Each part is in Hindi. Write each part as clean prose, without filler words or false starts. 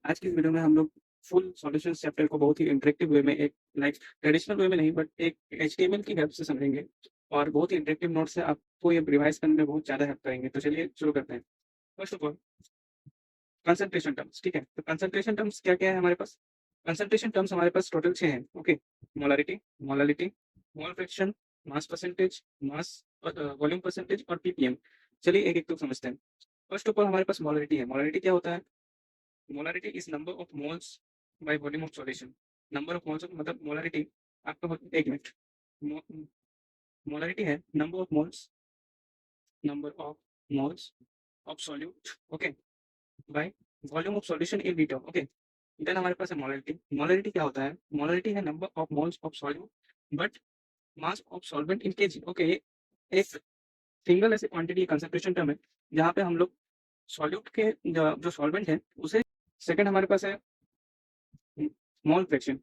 आज की इस वीडियो में हम लोग फुल सॉल्यूशंस चैप्टर को बहुत ही इंटरेक्टिव वे में एक लाइक ट्रेडिशनल वे में नहीं बट एक एचटीएमएल की हेल्प से समझेंगे और बहुत ही इंटरेक्टिव नोट से आपको ये रिवाइज करने में बहुत ज़्यादा हेल्प करेंगे। तो चलिए शुरू करते हैं। First of all concentration terms, ठीक है। तो कंसंट्रेशन टर्म्स क्या क्या है हमारे पास? कंसंट्रेशन टर्म्स हमारे पास टोटल 6 हैं। Okay, molarity, molality, mole fraction, मास परसेंटेज, मास वॉल्यूम परसेंटेज और पीपीएम। चलिए एक एक तो समझते हैं। फर्स्ट ऑफ ऑल हमारे पास मोलारिटी है। मोलारिटी क्या होता है? Molarity is number of moles by volume of solution. Number of moles मतलब मोलारिटी आपका एक मिनट। मोलारिटी है number of moles, number of moles of solute, okay, by volume of solution in litre, okay. Then हमारे पास है मोलारिटी। मोलारिटी क्या होता है? मोलारिटी है number of moles of solute but mass of solvent in KG, okay. ये एक सिंगल ऐसी क्वांटिटी कंसंट्रेशन टर्म है जहाँ पे हम लोग सॉल्यूट के जो सॉल्वेंट है उसे। सेकंड हमारे पास है मोल फ्रैक्शन।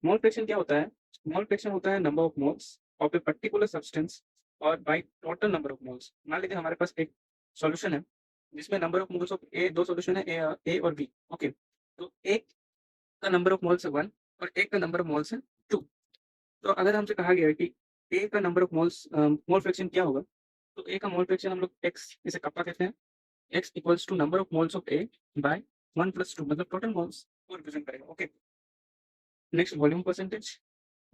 मोल फ्रैक्शन क्या होता है? मोल फ्रैक्शन होता है number of moles of A particular substance और by total number of moles. मान लीजिए हमारे पास एक सॉल्यूशन है जिसमें number of moles of A, दो सॉल्यूशन है ए और बी, ओके। तो एक का नंबर ऑफ मोल्स है 1 और एक का नंबर ऑफ मोल्स है 2। तो अगर हमसे कहा गया है कि ए का number of moles mole fraction क्या होगा, तो ए का मोल फ्रैक्शन हम लोग एक्स, इसे कप्पा कहते हैं। X equals to number of moles of A by 1+2 मतलब टोटल मोल्स को रिप्रेजेंट करेगा, ओके। नेक्स्ट वॉल्यूम परसेंटेज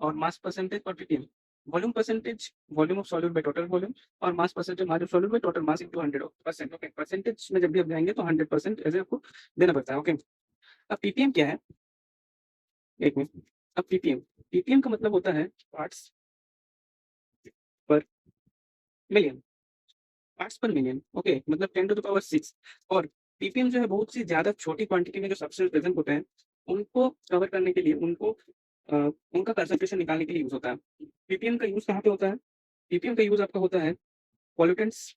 और मास परसेंटेज और ppm. Volume percentage volume of solute by total volume और mass percentage mass of solute by total mass into 100%, okay. Percentage में जब भी आप जाएंगे तो 100% ऐसे आपको देना पड़ता है, ओके। अब पीपीएम क्या है? एक मिनट। अब पीपीएम, पीपीएम का मतलब होता है पार्ट्स पर मिलियन, पार्ट्स पर मिलियन, ओके, मतलब 10⁻⁶। और पीपीएम जो है बहुत सी ज्यादा छोटी क्वांटिटी में जो सब्सटेंस प्रेजेंट होते हैं उनको कवर करने के लिए, उनको उनका कंसंट्रेशन निकालने के लिए यूज होता है। पीपीएम का यूज कहाँ पे होता है? पीपीएम का यूज आपका होता है पॉल्यूटेंट्स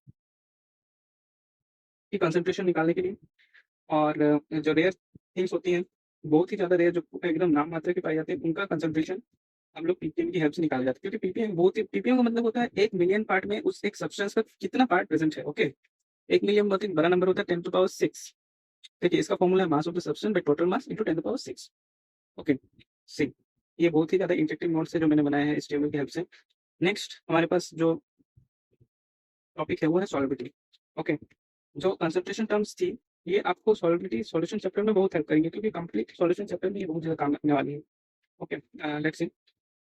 की कंसंट्रेशन निकालने के लिए और जो रेयर थिंग्स होती हैं, बहुत ही ज्यादा रेयर जो एकदम नाम मात्र की पाई जाती है, उनका कंसंट्रेशन हम लोग पीपीएम की हेल्प से निकाले जाते हैं। क्योंकि पीपीएम बहुत ही, पीपीएम का मतलब होता है 1 मिलियन पार्ट में उस एक सब्सटेंस का कितना पार्ट प्रेजेंट है, ओके। 1 मिलियन बहुत ही बड़ा नंबर होता है, 10⁻⁶। देखिए इसका फॉर्मूला है mass of the substance by total mass into 10⁻⁶, okay. See, ये बहुत ही ज्यादा इंटरेक्टिव नोट्स है जो मैंने बनाए हैं एचटीएमएल की हेल्प से। नेक्स्ट हमारे पास जो टॉपिक है वो है सॉल्युबिलिटी, ओके। जो कंसंट्रेशन टर्म्स थी ये आपको सॉल्युबिलिटी सॉल्यूशन चैप्टर में बहुत हेल्प करेंगे क्योंकि कंप्लीट सॉल्यूशन चैप्टर में ये बहुत ज्यादा काम करने वाली है, ओके। Let's see.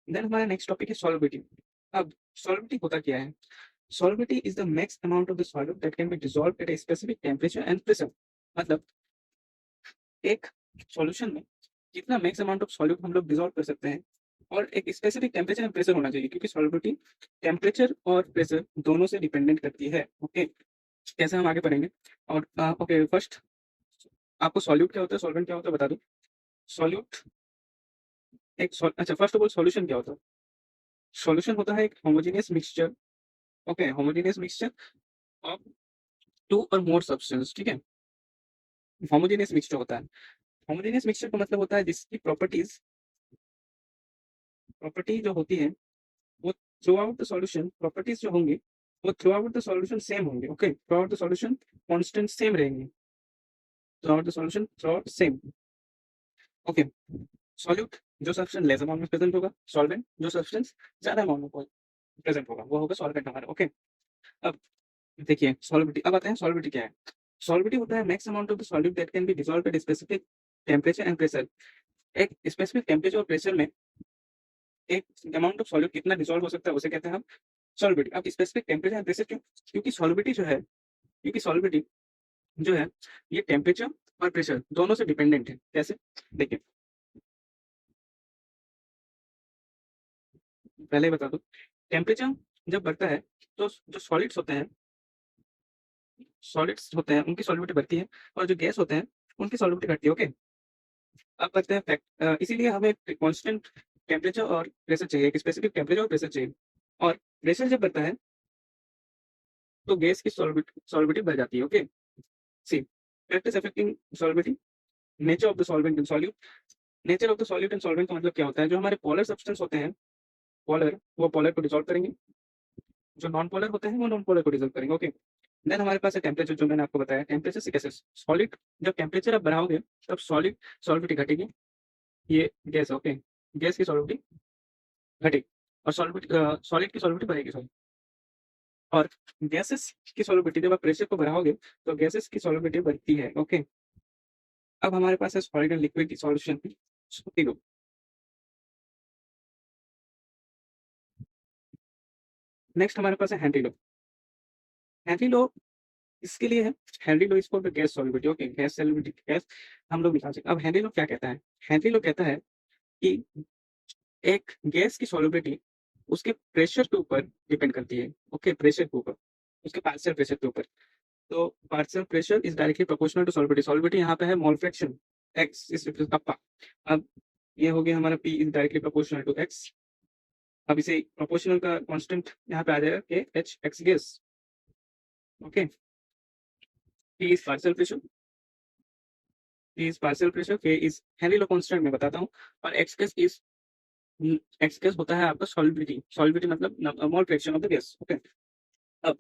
देन हमारा नेक्स्ट टॉपिक है सॉल्युबिलिटी। अब सॉल्युबिलिटी होता क्या है? Solubility is the max amount of the solute that can be dissolved at a specific temperature and pressure. मतलब एक सॉल्यूशन में कितना मैक्स अमाउंट ऑफ सॉल्यूट हम लोग डिसॉल्व कर सकते हैं और एक स्पेसिफिक टेंपरेचर एंड प्रेशर होना चाहिए क्योंकि सॉल्युबिलिटी टेंपरेचर और प्रेशर दोनों से डिपेंडेंट करती है, ओके। कैसे हम आगे पढ़ेंगे। और ओके, फर्स्ट आपको सॉल्यूट क्या होता है, सॉल्वेंट क्या होता है बता दूं। सॉल्यूट अच्छा, फर्स्ट ऑफ ऑल सॉल्यूशन क्या होता है? सॉल्यूशन होता है एक homogeneous mixture, okay, homogeneous mixture of two और मोर सब्सटेंस, ठीक है। होमोजेनियस मिक्सचर होता है। होमोजेनियस मिक्सचर का मतलब होता है जिसकी प्रॉपर्टीज, प्रॉपर्टी जो होती है वो throughout the solution, properties जो होंगी वो throughout the solution same होंगे, okay. Throughout the solution constant same रहेंगे, throughout the solution throughout same, okay. Solute जो सब्सटेंस लेस अमाउंट में प्रेजेंट होगा, सॉल्वेंट जो सब्सटेंस ज्यादा अमाउंट में प्रेजेंट होगा वो होगा सॉल्वेंट हमारा, ओके। अब देखिए सॉल्युबिलिटी, अब आते हैं सॉल्युबिलिटी क्या है। सॉल्युबिलिटी होता है max amount of the solute that can be dissolved at specific temperature and pressure. एक स्पेसिफिक टेंपरेचर और प्रेशर में एक अमाउंट ऑफ सॉल्यूट कितना डिसॉल्व हो सकता है उसे कहते हैं हम सॉल्युबिलिटी। अब स्पेसिफिक टेंपरेचर एंड प्रेशर क्यों? क्योंकि सॉल्युबिलिटी जो है, क्योंकि सॉल्युबिलिटी जो है ये टेम्परेचर और प्रेशर दोनों से डिपेंडेंट है। कैसे? देखिए पहले ही बता दूं, टेम्परेचर जब बढ़ता है तो जो सॉलिड्स होते हैं, सॉलिड्स होते हैं उनकी सॉल्युबिलिटी बढ़ती है और जो गैस होते हैं उनकी सॉल्युबिलिटी घटती है, ओके। अब करते हैं फैक्ट, इसीलिए हमें कांस्टेंट टेम्परेचर और प्रेशर चाहिए, एक स्पेसिफिक टेम्परेचर और प्रेशर चाहिए। और प्रेशर जब बढ़ता है तो गैस की सॉल्युबिलिटी बढ़ जाती है, okay. See, factors affecting solubility, nature of the solvent and solute. Nature of the solute and solvent का मतलब क्या होता है? जो हमारे पोलर सब्सटेंस होते हैं, पोलर, वो पोलर को डिसॉल्व करेंगे, जो नॉन पोलर होते हैं वो नॉन पोलर को डिसॉल्व करेंगे, ओके। देन हमारे पास है टेम्परेचर, जो मैंने आपको बताया। टेम्परेचर से कैसे सॉलिड, जब टेम्परेचर आप बढ़ाओगे तब सॉलिड सॉलिडिटी घटेगी। ये गैस, ओके, गैस की सॉलिडिटी घटेगी और सॉलिड की सॉलिडिटी बढ़ेगी, सॉरी। और गैसेस की सॉलिबिलिटी, जब आप प्रेशर को बढ़ाओगे तो गैसेस की सॉलिबिलिटी बढ़ती है, ओके। अब हमारे पास है सॉलिड एंड लिक्विड की सॉल्यूशन। तीनों। नेक्स्ट हमारे पास है हेनरी लॉ। हेनरी लॉ इसके लिए है, हेनरी लॉ इसको gas solubility, okay, gas solubility, gas हम लोग निकाल सकते हैं। अब हेनरी लॉ क्या कहता है? हेनरी लॉ कहता है कि एक गैस की सॉलिबिलिटी उसके प्रेशर के ऊपर डिपेंड करती है, ओके, प्रेशर के ऊपर, उसके पार्शियल प्रेशर के ऊपर। तो partial pressure is directly proportional to solubility. Solubility यहाँ पे है mole fraction X is kappa. अब ये हो गया हमारा P is directly proportional to X. अब इसे प्रोपोर्शनल का कांस्टेंट यहाँ पे आ जाएगा K H x gas, okay. P is partial pressure, P is partial pressure, K is Henry law constant मैं बताता हूँ, और x gas is, x gas होता है आपका सॉलिबिलिटी। सॉलिबिलिटी मतलब mole fraction of the gas, okay. अब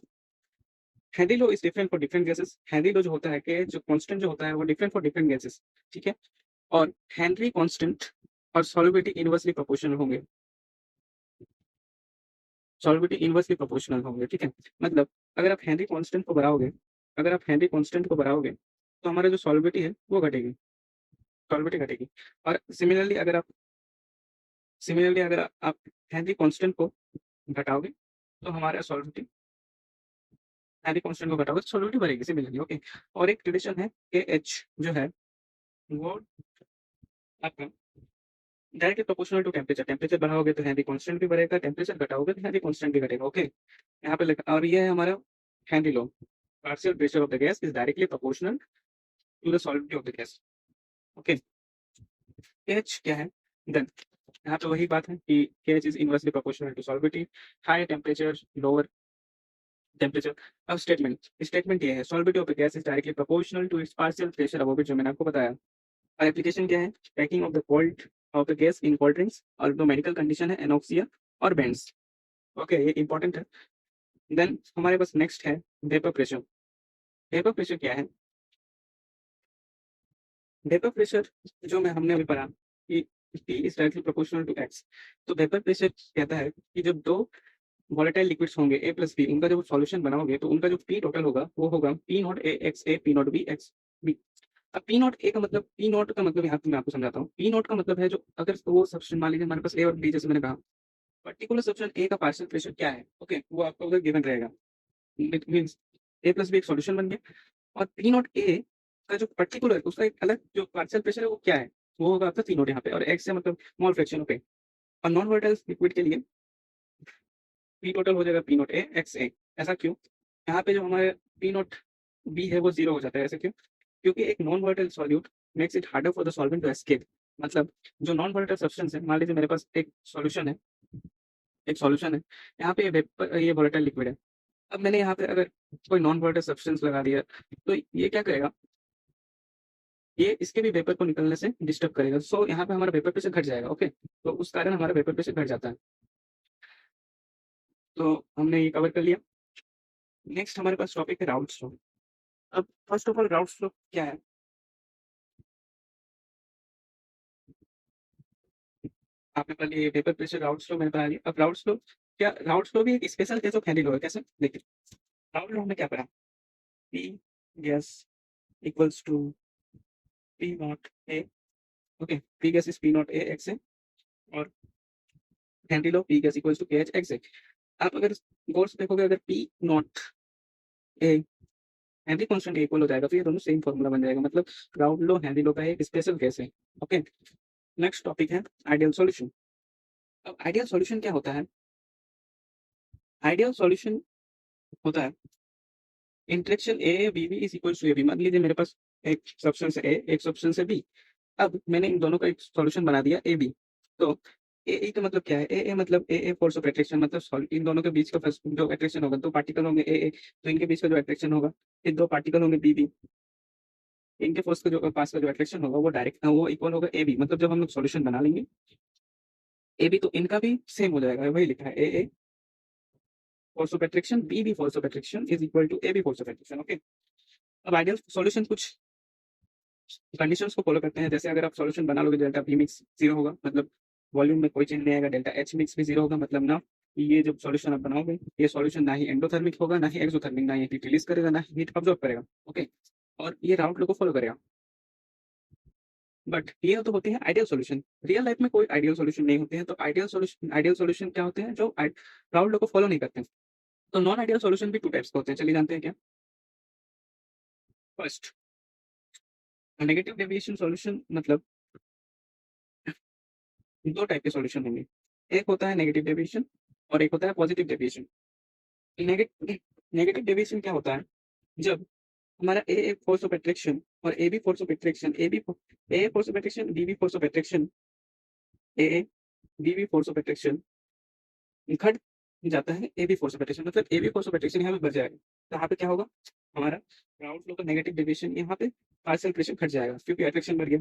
Henry law is different for different gases. Henry law जो होता है कि जो कांस्टेंट जो होता है वो डिफरेंट फॉर डिफरेंट गैसेस, ठीक है। और हेनरी कांस्टेंट और सॉलिबिलिटी इनवर्सली प्रोपोर्शनल होंगे, सॉलिबिलिटी इनवर्सली प्रोपोर्शनल होंगे, ठीक है। मतलब अगर आप हेनरी कांस्टेंट को बढ़ाओगे, अगर आप हेनरी कांस्टेंट को बढ़ाओगे तो हमारा जो सॉलिबिलिटी है वो घटेगी, सॉलिबिलिटी घटेगी। और सिमिलरली अगर आप हेनरी कांस्टेंट को घटाओगे तो हमारा सॉलिबिलिटी, हेनरी कांस्टेंट को घटाओगे तो सॉलिबिलिटी बढ़ेगी, सिमिलरली, ओके। और एक रिलेशन है के एच जो है वो आपका directly proportional to temperature. Temperature बढ़ाओगे तो हेनरी कांस्टेंट भी बढ़ेगा, टेम्परेचर घटाओगे तो हेनरी कांस्टेंट भी घटेगा, ओके। यहाँ पे लिखा, और ये है हमारा Henry law. Partial pressure of the gas is directly proportional to the solidity of the gas, okay. KH क्या है? देन यहाँ पे वही बात है कि KH is inversely proportional to solubility, high temperature lower temperature. अब स्टेटमेंट, स्टेटमेंट ये है, solubility of the gas is directly proportional to its partial pressure above it, जो मैंने आपको बताया। और एप्लीकेशन क्या है? Packing of the cold of the gas in cold drinks, और जो मेडिकल कंडीशन है एनोक्सिया और बेंड्स, ओके, ये इंपॉर्टेंट है। देन हमारे पास नेक्स्ट है वेपर प्रेशर। वेपर प्रेशर क्या है? वेपर प्रेशर जो मैं हमने अभी पढ़ा कि P is directly proportional to x। तो वेपर प्रेशर कहता है कि जब दो वोलेटाइल लिक्विड्स होंगे A प्लस बी, उनका जब सॉल्यूशन बनाओगे तो उनका जो P टोटल होगा वो होगा P not A X A, P not B X B. अब P नॉट A का मतलब, P नॉट का मतलब यहाँ पे मैं आपको समझाता हूँ। P नॉट का मतलब है जो, अगर वो सब्सटेंस मान लीजिए हमारे पास A और B, जैसे मैंने कहा, पर्टिकुलर सब्सटेंस A का पार्शियल प्रेशर क्या है, ओके, वो आपको उधर गिवन रहेगा। It means A plus B एक सॉल्यूशन बन गया, और पी नॉट ए का जो पर्टिकुलर उसका एक अलग जो पार्शियल प्रेशर है वो क्या है, वो होगा आपका पी नॉट यहाँ पे, और एक्स से मतलब मोल फ्रैक्शन पे। और नॉन वोलेटाइल लिक्विड के लिए पी टोटल हो जाएगा पी नॉट ए एक्स ए। ऐसा क्यों? यहाँ पे जो हमारे पी नॉट बी है वो जीरो हो जाता है, ऐसा क्यों? क्योंकि एक non volatile solute makes it harder for the solvent to escape. मतलब जो नॉन वोलेटाइल सब्सटेंस है, मान लीजिए मेरे पास एक सॉल्यूशन है, एक सॉल्यूशन है, यहाँ पे वेपर, ये वोलेटाइल लिक्विड है। अब मैंने यहाँ पे अगर कोई नॉन वोलेटाइल सब्सटेंस लगा दिया तो ये क्या करेगा, ये इसके भी वेपर को निकलने से डिस्टर्ब करेगा। सो यहाँ पे हमारा वेपर प्रेशर घट जाएगा, ओके। तो उस कारण हमारा वेपर प्रेशर घट जाता है। तो हमने ये कवर कर लिया। नेक्स्ट हमारे पास टॉपिक है राउल्ट लॉ। अब first of all Raoult law क्या है? आपने पहले ये वेपर प्रेशर राउल्ट लॉ मैंने पढ़ा दिया। अब राउल्ट लॉ क्या, राउल्ट लॉ भी एक special case of Henry law है। कैसे? देखिए, राउल्ट लॉ हमने क्या पढ़ा, P gas equals to P naught A, okay, P gas is P naught A x A, और Henry law P gas equals to K H x A. आप अगर गौर से देखोगे, अगर P naught A Henry constant equal हो जाएगा तो ये दोनों सेम फॉर्मूला बन जाएगा। मतलब राउल्ट लॉ हेनरी लॉ का एक स्पेशल केस है, ओके। नेक्स्ट टॉपिक है आइडियल सॉल्यूशन। अब आइडियल सॉल्यूशन क्या होता है? आइडियल सॉल्यूशन होता है interaction A B B is equal to A B. मान लीजिए मेरे पास एक सब्सटेंस ए, एक सब्सटेंस है बी। अब मैंने इन दोनों का एक सॉल्यूशन बना दिया ए बी। तो ए का मतलब क्या है? ए मतलब ए फोर्स ऑफ अट्रैक्शन, मतलब इन दोनों के बीच का फर्स्ट जो अट्रैक्शन होगा, दो पार्टिकल होंगे ए, तो इनके बीच का जो अट्रैक्शन होगा, फिर दो पार्टिकल होंगे बी बी, इनके फोर्स का जो पास का जो अट्रैक्शन होगा वो डायरेक्ट वो इक्वल होगा ए बी। मतलब जब हम लोग सॉल्यूशन बना लेंगे ए बी तो इनका भी सेम हो जाएगा, वही लिखा है A force of attraction, B B force of attraction is equal to A B force of attraction. Okay, अब आइडियल सॉल्यूशन कुछ कंडीशंस को फॉलो करते हैं। जैसे अगर आप सॉल्यूशन बना लोगे, डेल्टा बी मिक्स जीरो होगा, मतलब वॉल्यूम में कोई चेंज नहीं आएगा। डेल्टा एच मिक्स भी जीरो होगा, मतलब ना ये जो सॉल्यूशन आप बनाओगे, ये सॉल्यूशन ना ही एंडोथर्मिक होगा, ना ही एक्सोथर्मिक, ना ही हीट रिलीज करेगा, ना ही हीट अब्जॉर्ब करेगा। ओके, और ये राउंड लो को फॉलो करेगा। बट ये तो होती है आइडियल सॉल्यूशन। रियल लाइफ में कोई आइडियल सॉल्यूशन नहीं होते हैं। तो आइडियल सॉल्यूशन क्या होते हैं? जो राउंड लो को फॉलो नहीं करते हैं। तो नॉन आइडियल सॉल्यूशन भी टू टाइप्स के होते हैं, चलिए जानते हैं क्या। फर्स्ट, नेगेटिव डेविएशन सॉल्यूशन, मतलब दो टाइप के सॉल्यूशन होंगे। एक होता है नेगेटिव डेविएशन और एक होता है positive deviation. Negative negative deviation क्या होता है? जब हमारा ए फोर्स ऑफ अट्रैक्शन और A B force of attraction, A force of attraction, B B force of attraction, A B B force of attraction घट जाता है A B force of attraction, मतलब A B force of attraction यहाँ पे बढ़ जाएगा। तो यहाँ पे क्या होगा? हमारा ग्राउंड फ्लो का नेगेटिव डेविएशन, यहाँ पे पार्शियल प्रेशर घट जाएगा क्योंकि अट्रैक्शन बढ़ गया।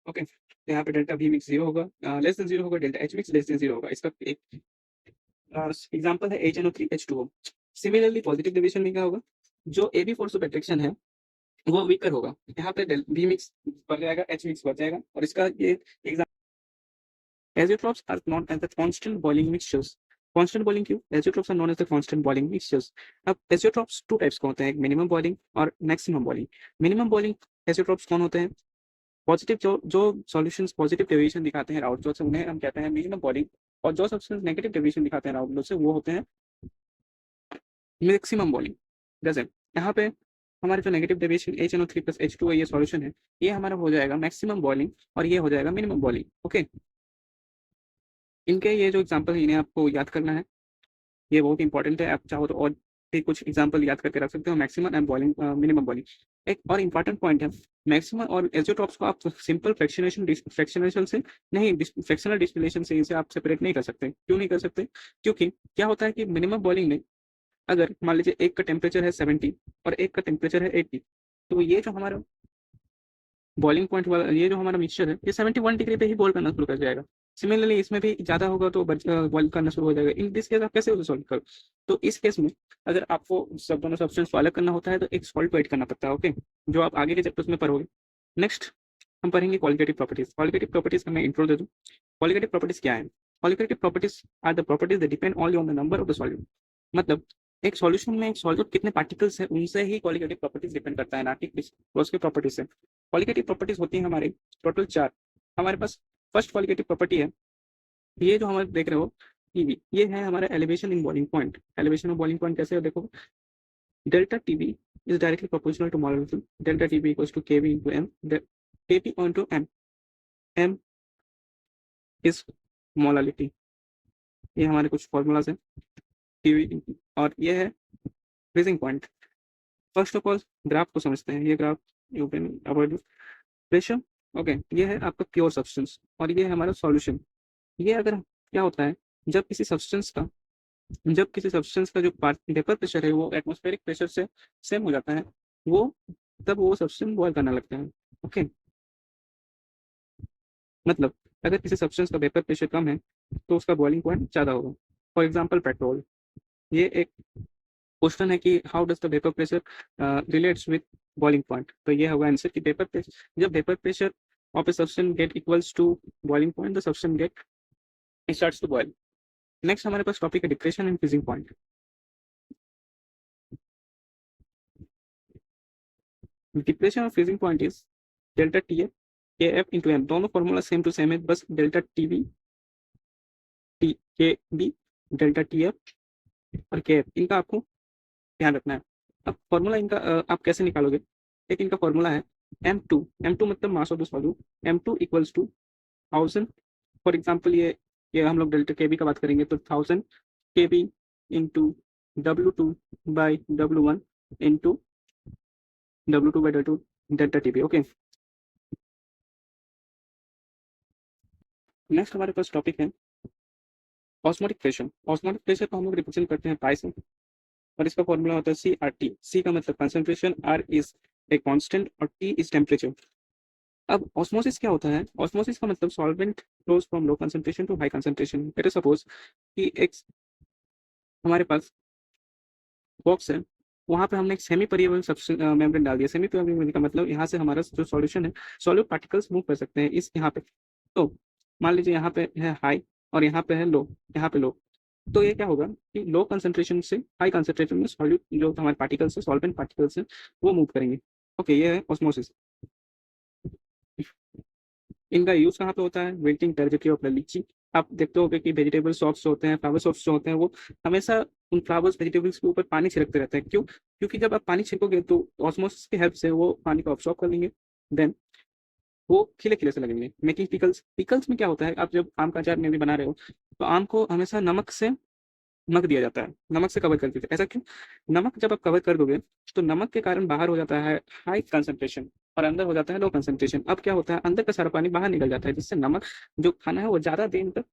ओके, तो यहाँ पे डेल्टा वी मिक्स जीरो होगा, लेस देन जीरो होगा, delta H mix less than zero होगा। इसका एक एग्जाम्पल है HNO3H2O। सिमिलरली पॉजिटिव डेविएशन में क्या होगा? जो A B force of attraction है वो वीकर होगा, यहाँ पे बी मिक्स बढ़ जाएगा, एच मिक्स बढ़ जाएगा। और इसका ये example, azeotrophs are known as the constant boiling mixtures। constant boiling क्यों? azeotrophs are known as the constant boiling mixtures। अब azeotrophs टू टाइप्स के होते हैं, एक मिनिमम बॉइलिंग और maximum boiling. Minimum boiling azeotrophs कौन होते हैं? पॉजिटिव, जो जो सॉल्यूशंस पॉजिटिव डेविएशन दिखाते हैं आउटफ्लो से, उन्हें हम कहते हैं मिनिमम बॉइलिंग। और जो सब्सटेंस नेगेटिव डेविएशन दिखाते हैं आउटफ्लो से, वो होते हैं मैक्सिमम बॉइलिंग। जैसे यहाँ पे हमारे जो नेगेटिव डेविएशन HNO3+H2O ये सॉल्यूशन है, ये हमारा हो जाएगा मैक्सिमम बॉइलिंग और ये हो जाएगा मिनिमम बॉइलिंग। ओके, इनके ये जो एग्जाम्पल इन्हें आपको याद करना है, ये बहुत इंपॉर्टेंट है। आप चाहो तो और भी कुछ एग्जाम्पल याद करके रख सकते हो, maximum and boiling, minimum boiling. एक और इंपॉर्टेंट पॉइंट है, मैक्सिमम और एजियोट्रॉप्स को आप सिंपल फ्रैक्शनेशन से नहीं, फ्रैक्शनल डिस्टिलेशन से इसे आप सेपरेट नहीं कर सकते। क्यों नहीं कर सकते? क्योंकि क्या होता है कि मिनिमम बॉइलिंग में अगर मान लीजिए एक का टेम्परेचर है 70 और एक का टेम्परेचर है 80, तो ये जो हमारा बॉइलिंग पॉइंट वाला ये जो हमारा मिक्सचर है, ये 71 डिग्री पे ही बॉईल करना शुरू कर जाएगा। सिमिलरली इसमें भी ज़्यादा होगा तो बॉईल करना शुरू हो जाएगा। इन दिस केस आप कैसे उसे सॉल्व करो? तो इस केस में अगर आपको सब दोनों सब्सटेंस को अलग करना होता है तो एक सॉल्ट को ऐड करना पड़ता है। ओके, जो आप आगे के चैप्टर्स में पढ़ोगे। नेक्स्ट हम पढ़ेंगे क्वालिटेटिव प्रॉपर्टीज। क्वालिटेटिव प्रॉपर्टीज का मैं इंट्रो दे दूँ। क्वालिटेटिव प्रॉपर्टीज क्या है? Qualitative properties are the properties that depend only on the number of the solute. मतलब एक सॉल्यूशन में एक सॉल्यूट कितने पार्टिकल्स है, उनसे ही क्वालिटेटिव प्रॉपर्टीज डिपेंड करता है, ना कि उसके प्रॉपर्टीज से। क्वालिटेटिव प्रॉपर्टीज होती है हमारे टोटल 4। हमारे पास फर्स्ट क्वालिटेटिव प्रॉपर्टी है, ये जो हमारे देख रहे हो टीबी, ये है हमारा elevation in boiling point. Elevation of boiling point कैसे है देखो, delta T B is directly proportional to molarity. Delta T B equals to K V into M, K P on M, M is molality. ये हमारे कुछ फॉर्मूलाज हैं टीबी, और ये है freezing point. First of all graph को समझते हैं। ये ग्राफ प्रेशर, ओके, ये है आपका प्योर सब्सटेंस और ये है हमारा सॉल्यूशन। ये अगर क्या होता है, जब किसी सब्सटेंस का जो वेपर प्रेशर है वो एटमॉस्फेरिक प्रेशर से सेम हो जाता है, वो तब वो सब्सटेंस बॉयल करना लगता है। ओके, मतलब अगर किसी सब्सटेंस का वेपर प्रेशर कम है तो उसका बॉइलिंग पॉइंट ज़्यादा होगा। For example petrol. ये एक क्वेश्चन है कि how does the vapour pressure relates with boiling point. तो ये होगा आंसर कि वेपर प्रेशर, जब vapour pressure of a substance get equals to boiling point, the substance get starts to boil. Next हमारे पास टॉपिक है depression and freezing point. Depression और freezing point is delta T F K F into M. दोनों फॉर्मूला सेम टू सेम है, बस delta T B T K B, delta T F और के एफ, इनका आपको ध्यान रखना है। अब फॉर्मूला इनका आप कैसे निकालोगे? एक इनका फॉर्मूला है M2 मतलब mass of the solute. M2 equals to 1000। For example ये हम लोग डेल्टा के बी का बात करेंगे तो 1000 के B into W2 by W1 into W2 by W2 delta T B. Okay, next हमारे पास टॉपिक है ऑस्मोटिक प्रेशर। ऑस्मोटिक प्रेशर को हम लोग रिप्रेजेंट करते हैं पाई से और इसका फॉर्मूला होता है CRT। सी का मतलब concentration, R is a constant और टी इज टेम्परेचर। अब ऑस्मोसिस क्या होता है? ऑस्मोसिस का मतलब solvent flows from low concentration to high concentration. Let us suppose कि एक हमारे पास बॉक्स है, वहाँ पे हमने एक सेमी परिमेबल मेम्ब्रेन डाल दिया। सेमी परिमेबल का मतलब यहाँ से हमारा जो सॉल्यूशन है, सॉल्यूट पार्टिकल्स मूव कर सकते हैं इस यहाँ पे। तो मान लीजिए यहाँ पे है हाई और यहाँ पे है लो, यहाँ पे लो। तो ये क्या होगा कि लो कंसंट्रेशन से हाई कंसंट्रेशन में सॉल्यूट जो हमारे पार्टिकल्स है, सॉल्वेंट पार्टिकल्स है, वो मूव करेंगे। ओके, ये है ऑस्मोसिस। इनका यूज कहाँ पे होता है? विल्टिंग, टर्जिटी और लीची। आप देखते होगे कि वेजिटेबल शॉप्स होते हैं, फ्लावर शॉप्स जो होते हैं, वो हमेशा उन फ्लावर्स वेजिटेबल्स के ऊपर पानी छिड़कते रहते हैं। क्यों? क्योंकि जब आप पानी छिड़कोगे तो ऑस्मोसिस की हेल्प से वो पानी को अब्सॉर्ब कर लेंगे, देन वो खिले खिले से लगेंगे। Making pickles. पिकल्स में क्या होता है, आप जब आम का अचार में भी बना रहे हो तो आम को हमेशा नमक से नमक दिया जाता है, नमक से कवर कर दीजिए। ऐसा क्यों? नमक जब आप कवर कर दोगे तो नमक के कारण बाहर हो जाता है हाई कंसंट्रेशन और अंदर हो जाता है लो कंसंट्रेशन। अब क्या होता है, अंदर का सारा पानी बाहर निकल जाता है, जिससे नमक जो खाना है वो ज्यादा दिन तक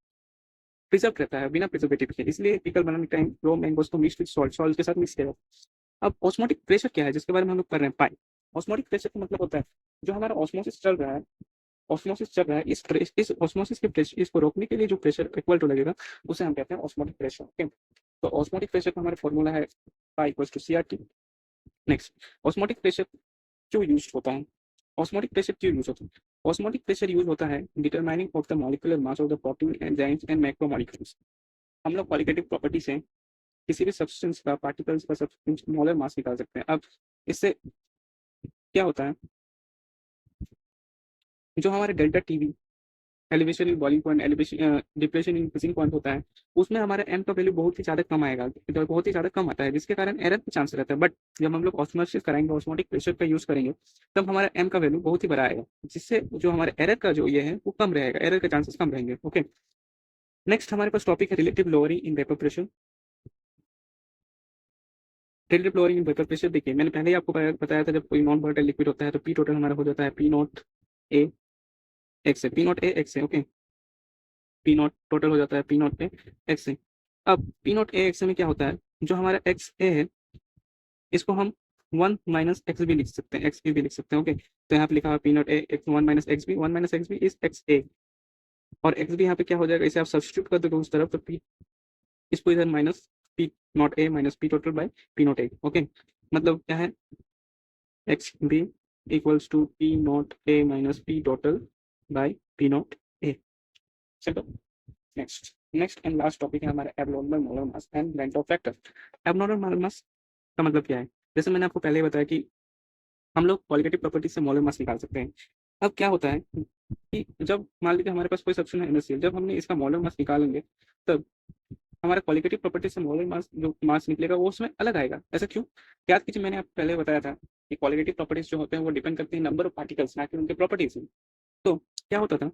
प्रिजर्व रहता है बिना प्रिजर्वेटिव के। इसलिए पिकल बनाने के टाइम रो मैंगोज को मिक्स विद सॉल्ट, सॉल्ट के साथ मिक्स किया जाता है। अब ऑस्मोटिक प्रेशर क्या है, जिसके बारे में हम लोग कर रहे हैं, पाई। ऑस्मोटिक प्रेशर का मतलब होता है जो हमारा ऑस्मोसिस चल रहा है, ऑस्मोसिस चल रहा है, इस ऑस्मोसिस के प्रेशर, इसको रोकने के लिए जो प्रेशर इक्वल टू लगेगा उसे हम कहते हैं ऑस्मोटिक प्रेशर। ओके, तो ऑस्मोटिक प्रेशर का हमारा फॉर्मूला है pi equals to CRT। Next, osmotic pressure क्यों यूज होता है? ऑस्मोटिक प्रेशर क्यों यूज होता है? ऑस्मोटिक प्रेशर यूज होता है determining of the molecular mass of the protein enzymes and macromolecules. हम लोग क्वालिटेटिव प्रॉपर्टी से किसी भी सब्सटेंस का, पार्टिकल्स का सब्सटेंस मोलर मास निकाल सकते हैं। अब इससे क्या होता है, जो हमारे delta TV, elevation in boiling point, elevation depression in freezing point होता है, उसमें हमारा एम का वैल्यू बहुत ही ज़्यादा कम आएगा, तो बहुत ही ज़्यादा कम आता है, जिसके कारण एरर का चांस रहता है। बट जब हम लोग ऑस्मोसिस कराएंगे, ऑस्मोटिक प्रेशर का यूज़ करेंगे, तब हमारा एम का वैल्यू बहुत ही बड़ा आएगा, जिससे जो हमारे एरर का जो ये है वो कम रहेगा, एरर के चांसेस कम रहेंगे। ओके, नेक्स्ट हमारे पास टॉपिक है relative lowering in vapour pressure. Relative lowering in vapour pressure, देखिए मैंने पहले ही आपको बताया था, जब कोई नॉन वोलेटाइल लिक्विड होता है तो पी टोटल हमारा हो जाता है पी नॉट ए एक्स से, पी नॉट ए एक्स से। ओके, पी नॉट टोटल हो जाता है पी नॉट ए एक्स से। अब पी नॉट ए एक्स में क्या होता है, जो हमारा एक्स ए है इसको हम 1 - एक्स बी लिख सकते हैं, एक्स बी लिख सकते हैं। ओके, तो यहाँ पे लिखा हुआ P naught A x 1 - x B, 1 - x B is x A, और एक्स बी यहाँ पे क्या हो जाएगा, इसे आप सब्सटीट्यूट कर दोगे उस तरफ तो पी, इसको इधर minus P naught A minus P total by P naught A. Okay, मतलब क्या है, x B equals to P naught A minus P total by P naught A. चलो, next next and last topic है हमारा एब्नॉर्मल मोलर मास एंड रेंटो फैक्टर। एब्नॉर्मल मोलर मास का मतलब क्या है? जैसे मैंने आपको पहले ही बताया कि हम लोग क्वालिटेटिव प्रॉपर्टी से मोलर मास निकाल सकते हैं। अब क्या होता है कि जब मान लीजिए हमारे पास कोई सब्सटेंस है NaCl, जब हमने इसका मोलर मास निकालेंगे तब हमारा क्वालिटेटिव प्रॉपर्टी से मोलर मास जो मास निकलेगा वो उसमें अलग आएगा। ऐसा क्यों? याद कीजिए, मैंने आपको पहले बताया था कि क्वालिटेटिव प्रॉपर्टीज जो होते हैं वो डिपेंड करते हैं नंबर ऑफ पार्टिकल्स, ना कि उनके प्रॉपर्टीज। तो क्या होता था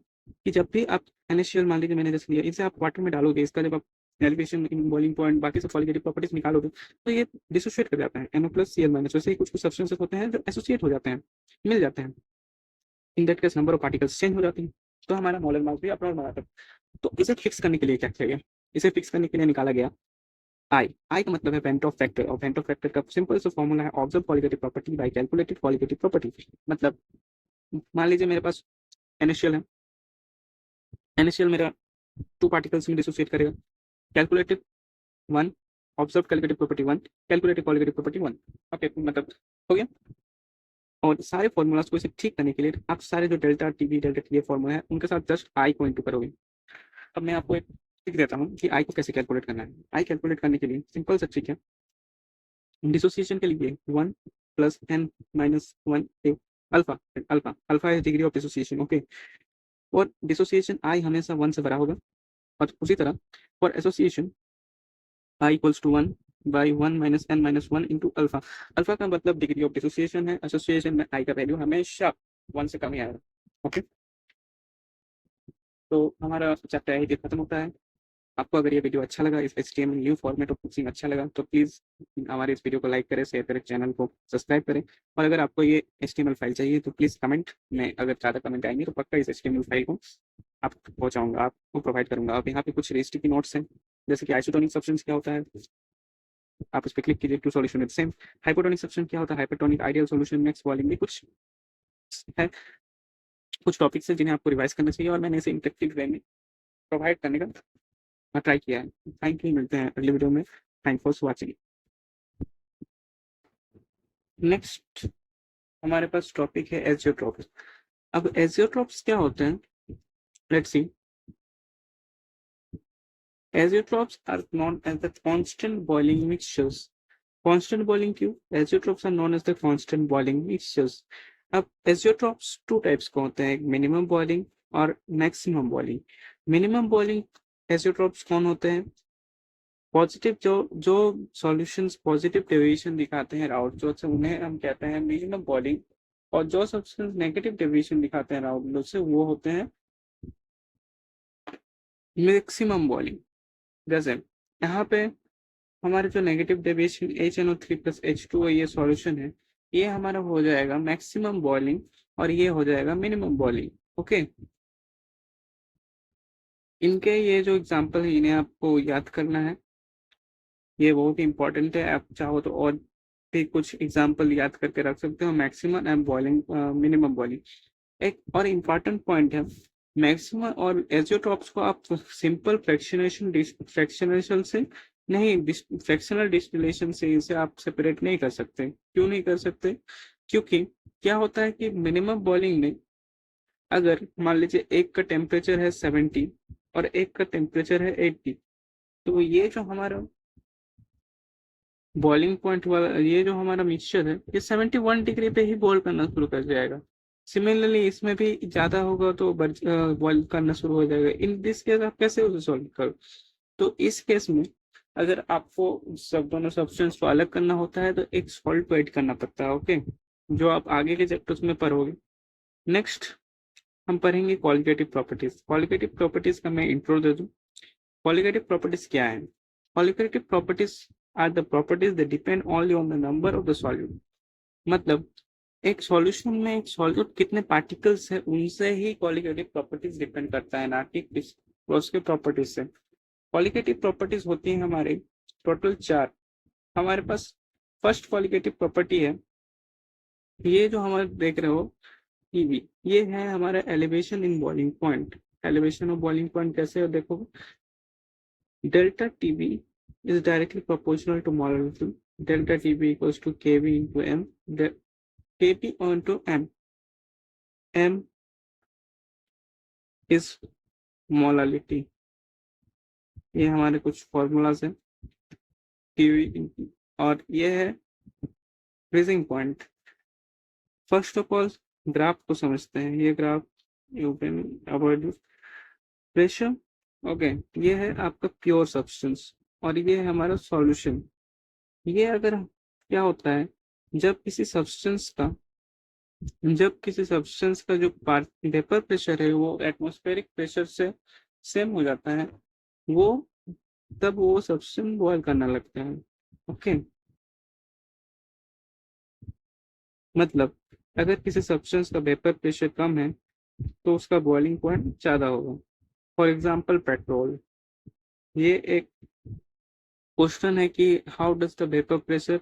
कि जब भी आप NaCl मान लीजिए मैंने जैसे लिया, इसे आप वाटर में डालोगे, इसका जब आप एलिवेशन इन बॉइलिंग पॉइंट बाकी सब क्वालिटेटिव प्रॉपर्टीज निकालोगे तो ये डिसोसिएट कर जाता है, NO+Cl-। वैसे ही कुछ कुछ सब्सटेंसेस होते हैं जो एसोसिएट हो जाते हैं, मिल जाते हैं, in that case number of particles change हो जाती हैं, तो हमारा मोलर मास भी अपना बनाता है। तो इसे फिक्स करने के लिए क्या किया गया, इसे फिक्स करने के लिए निकाला गया आई का मतलब है वेंटो फैक्टर, और वेंटो फैक्टर का सिंपल सा फॉर्मूला है observe qualitative property bye calculated qualitative property. मतलब मान लीजिए मेरे पास NaCl है, NaCl मेरा 2 पार्टिकल्स में डिसोसिएट करेगा, calculated 1, observe calculative property 1, calculated qualitative property 1। Okay, मतलब हो गया। और सारे फॉर्मूलाज को इसे ठीक करने के लिए आप सारे जो delta TV delta T formula है उनके साथ जस्ट आई को इंटू करोगे। अब मैं आपको एक ट्रिक देता हूँ कि आई को कैसे कैलकुलेट करना है। आई कैलकुलेट करने के लिए सिंपल सा ट्रिक है, डिसोसिएशन के लिए 1 + n-1 a alpha, alpha alpha is degree of dissociation. Okay, और डिसोसिएशन आई हमेशा 1 से बड़ा होगा, और उसी तरह for association i equals to 1/1 - n-1 into alpha. Alpha का मतलब डिग्री ऑफ डिसोसिएशन है, एसोसिएशन में आई का वैल्यू हमेशा 1 से कम ही आएगा। ओके, तो हमारा चैप्टर यही खत्म होता है। आपको अगर ये वीडियो अच्छा लगा, इस HTML new format of teaching अच्छा लगा, तो प्लीज़ हमारे इस वीडियो को लाइक करें, शेयर करें, चैनल को सब्सक्राइब करें। और अगर आपको ये HTML फाइल चाहिए तो प्लीज़ कमेंट में, अगर ज़्यादा कमेंट आएंगे तो पक्का इस HTML फाइल को आपको पहुँचाऊँगा, आपको प्रोवाइड करूँगा। अब यहाँ पे कुछ स्टिकी नोट्स हैं, जैसे कि आइसोटोनिक सब्सटेंस क्या होता है, आप इस पर क्लिक कीजिए to solution with same. Hypotonic substance क्या होता है, hypertonic ideal solution next volume में कुछ है, कुछ टॉपिक्स हैं जिन्हें आपको रिवाइज करना चाहिए, और मैंने इसे इंटरेक्टिव वे में प्रोवाइड करने का ट्राई किया है। थैंक यू, मिलते हैं अगले वीडियो में। Thank for watching. नेक्स्ट हमारे पास टॉपिक है एजियोट्रॉप्स। अब एजियोट्रॉप्स क्या होते हैं, let's see. Azeotrophs are known as the constant boiling mixtures. Constant boiling क्यों? Azeotrophs are known as the constant boiling mixtures. अब azeotrophs टू टाइप्स के होते हैं, एक मिनिमम बॉइलिंग और maximum boiling. Minimum boiling azeotropes कौन होते हैं? पॉजिटिव जो सॉल्यूशंस पॉजिटिव डेविएशन दिखाते हैं राउट जो से उन्हें हम कहते हैं मिनिमम बॉइलिंग, और जो सब्सटेंस नेगेटिव डेविएशन दिखाते हैं राउट से वो होते हैं मैक्सिमम बॉइलिंग। जैसे यहाँ पे हमारे जो negative deviation HNO3 plus H2O ये सॉल्यूशन है, ये हमारा हो जाएगा मैक्सिमम बॉइलिंग और ये हो जाएगा मिनिमम बॉइलिंग। ओके, इनके ये जो एग्जांपल है इन्हें आपको याद करना है, ये बहुत ही इंपॉर्टेंट है। आप चाहो तो और भी कुछ एग्जांपल याद करके रख सकते हो, maximum and boiling, minimum boiling. एक और इम्पॉर्टेंट पॉइंट है, मैक्सिमम और एजियोट्रॉप्स को आप सिंपल फ्रैक्शनेशन से नहीं, फ्रैक्शनल डिस्टिलेशन से इसे आप सेपरेट नहीं कर सकते। क्यों नहीं कर सकते? क्योंकि क्या होता है कि मिनिमम बॉइलिंग में अगर मान लीजिए एक का टेम्परेचर है 70 और एक का टेम्परेचर है 80, तो ये जो हमारा बॉइलिंग पॉइंट वाला ये जो हमारा मिक्सचर है ये 71 डिग्री पे ही बॉईल करना शुरू कर जाएगा। सिमिलरली इसमें भी ज्यादा होगा तो बॉईल करना शुरू हो जाएगा। इन दिस केस आप कैसे उसे सॉल्व करो? तो इस केस में अगर आपको सब दोनों सब्सटेंस को अलग करना होता है तो एक सॉल्ट को ऐड करना पड़ता है। ओके, जो आप आगे के चैप्टर्स में पढ़ोगे। नेक्स्ट हम पढ़ेंगे क्वालिटेटिव प्रॉपर्टीज। क्वालिटेटिव प्रॉपर्टीज का मैं इंट्रो दे दूं। क्वालिटेटिव प्रॉपर्टीज क्या है? Qualitative properties are the properties that depend only on the number of the solute. मतलब एक सॉल्यूशन में एक सॉल्यूट कितने पार्टिकल्स है उनसे ही क्वालिटेटिव प्रॉपर्टीज डिपेंड करता है, ना कि उसके प्रॉपर्टीज से। क्वालिटेटिव प्रॉपर्टीज होती है हमारे टोटल 4। हमारे पास फर्स्ट क्वालिटेटिव प्रॉपर्टी है, ये जो हमारे देख रहे हो टीवी, ये है हमारा elevation in boiling point. Elevation of boiling point कैसे है देखो, delta TB is directly proportional to molarity. Delta TB equals to Kb into M. Kb onto M. M is molality. ये हमारे कुछ फॉर्मूलाज हैं Kb, और ये है freezing point. First of all graph को समझते हैं। ये graph you can avoid pressure. Okay, ये है आपका प्योर सब्सटेंस और ये है हमारा सॉल्यूशन। ये अगर क्या होता है जब किसी सब्सटेंस का जो वेपर प्रेशर है वो एटमॉस्फेरिक प्रेशर से सेम हो जाता है, वो तब वो सब्सटेंस बॉयल करना लगता है। ओके, मतलब अगर किसी सब्सटेंस का वेपर प्रेशर कम है तो उसका बॉइलिंग पॉइंट ज्यादा होगा। For example petrol. ये एक क्वेश्चन है कि how does the vapour pressure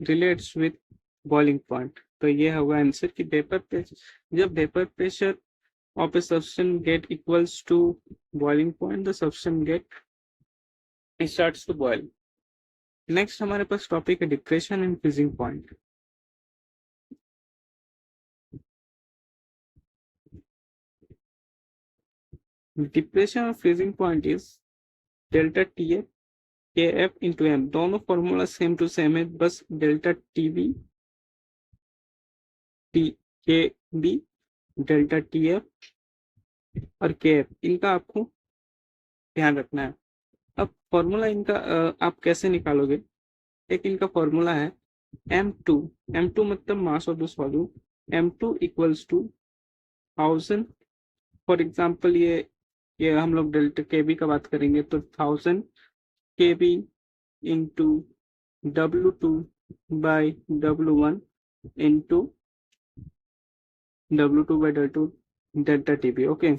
relates with boiling point, तो ये होगा आंसर कि वेपर प्रेशर, जब vapour pressure of a substance get equals to boiling point, the substance get starts to boil. Next हमारे पास टॉपिक है depression and freezing point. Depression और freezing point is delta T F K F into M. दोनों फॉर्मूला सेम टू सेम है, बस delta T B T K B, delta T F और के एफ, इनका आपको ध्यान रखना है। अब फॉर्मूला इनका आप कैसे निकालोगे? एक इनका फॉर्मूला है M2। M2 मतलब mass of the solute. M2 equals to 1000। For example ये हम लोग डेल्टा केबी का बात करेंगे तो 1000 KB into W2 by W1 into W2 by delta TB. Okay,